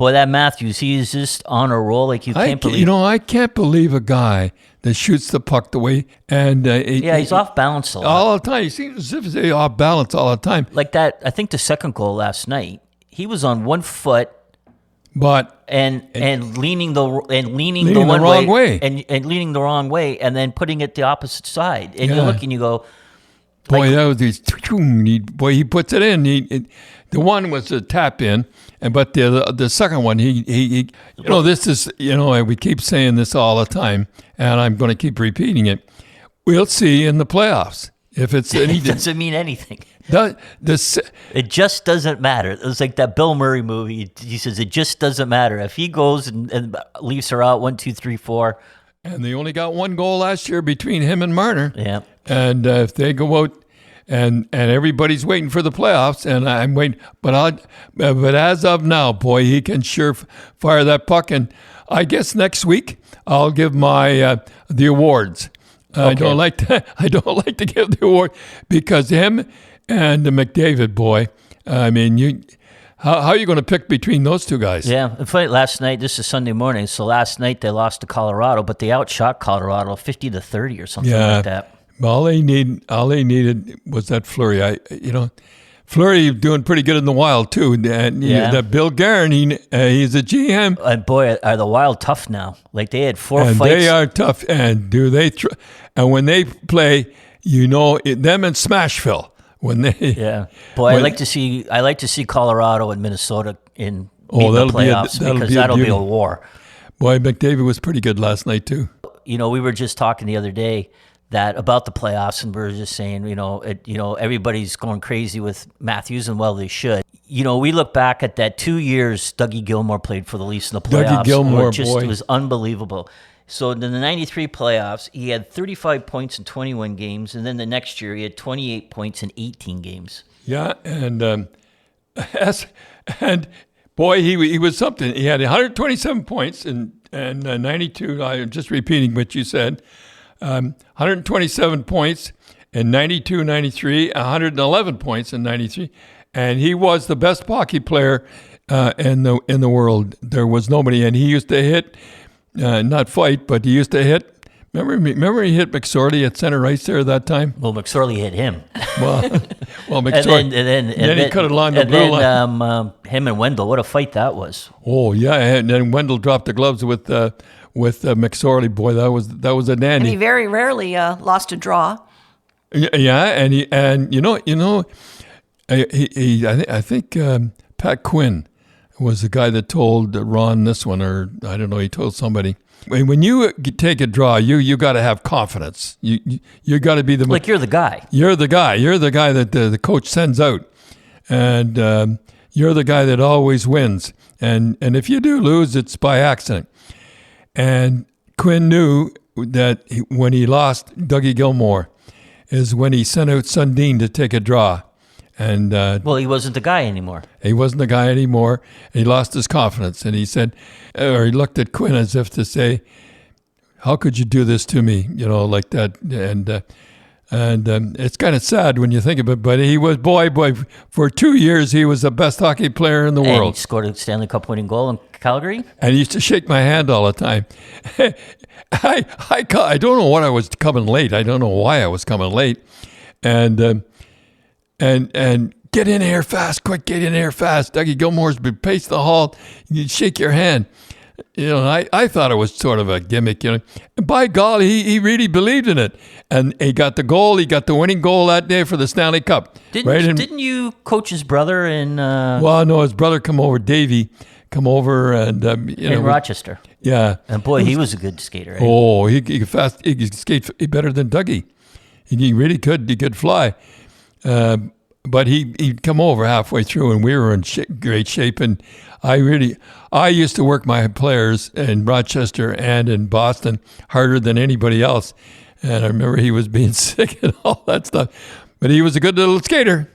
Boy, that Matthews, he is just on a roll like you can't believe. I can't believe a guy that shoots the puck the way and he's off balance a lot. all the time. He seems as if he's off balance all the time. Like that, I think the second goal last night, he was on one foot, but and leaning the wrong way. and leaning the wrong way, and then putting it the opposite side. And you look and you go, boy, that was he puts it in. The one was a tap in, but the second one, this is, we keep saying this all the time, and I'm going to keep repeating it. We'll see in the playoffs if it's any. It doesn't mean anything. It just doesn't matter. It was like that Bill Murray movie. He says it just doesn't matter if he goes and leaves her out 1, 2, 3, 4. And they only got one goal last year between him and Marner. Yeah. And if they go out. And everybody's waiting for the playoffs, and I'm waiting. But as of now, boy, he can sure fire that puck. And I guess next week I'll give my the awards. Okay. I don't like to give the award because him and McDavid, boy. I mean, how are you going to pick between those two guys? Yeah, in fact, last night. This is Sunday morning, so last night they lost to Colorado, but they outshot Colorado 50-30 or something like that. All they needed was that Fleury. Fleury doing pretty good in the Wild too. And that Bill Guerin, he's a GM. And boy, are the Wild tough now? Like they had 4 and fights. They are tough. And do they? And when they play, them and Smashville. When they boy, I like to see Colorado and Minnesota in the playoffs because that'll be a war. Boy, McDavid was pretty good last night too. We were just talking the other day about the playoffs, and we were just saying, everybody's going crazy with Matthews, and well, they should. We look back at that 2 years Dougie Gilmour played for the Leafs in the playoffs. Dougie Gilmour, it was unbelievable. So in the 93 playoffs, he had 35 points in 21 games, and then the next year he had 28 points in 18 games. Yeah, and boy, he was something. He had 127 points and 92. I'm just repeating what you said. 127 points in 92, 93, 111 points in 93, and he was the best hockey player in the world. There was nobody, and he used to hit, not fight, but he used to hit. Remember he hit McSorley at center ice there at that time? Well, McSorley hit him. Well, McSorley. and then he cut it along the blue line. Him and Wendell, what a fight that was. Oh yeah, and then Wendell dropped the gloves with McSorley. Boy, that was a dandy. And he very rarely lost a draw. Yeah, I think Pat Quinn was the guy that told Ron this one, or I don't know, he told somebody. When you take a draw, you got to have confidence. You got to be like you're the guy. You're the guy. You're the guy that the coach sends out, and you're the guy that always wins. And if you do lose, it's by accident. And Quinn knew that when he lost Dougie Gilmour is when he sent out Sundin to take a draw. And he wasn't the guy anymore. He wasn't the guy anymore. He lost his confidence. And he said, or he looked at Quinn as if to say, how could you do this to me? Like that. And it's kind of sad when you think of it, but he was, boy, for 2 years, he was the best hockey player in the world. He scored a Stanley Cup winning goal in Calgary. And he used to shake my hand all the time. I don't know what I was coming late. I don't know why I was coming late. And get in here fast, quick, get in here fast. Dougie Gilmour's been paced the hall. You shake your hand. I thought it was sort of a gimmick, And by golly, he really believed in it. And he got the goal. He got the winning goal that day for the Stanley Cup. Didn't you coach his brother in... Well, no, his brother in Rochester. Yeah. And boy, he was a good skater. Right? Oh, he could skate better than Dougie. He really could. He could fly. But he'd come over halfway through, and we were in great shape. And I used to work my players in Rochester and in Boston harder than anybody else. And I remember he was being sick and all that stuff. But he was a good little skater.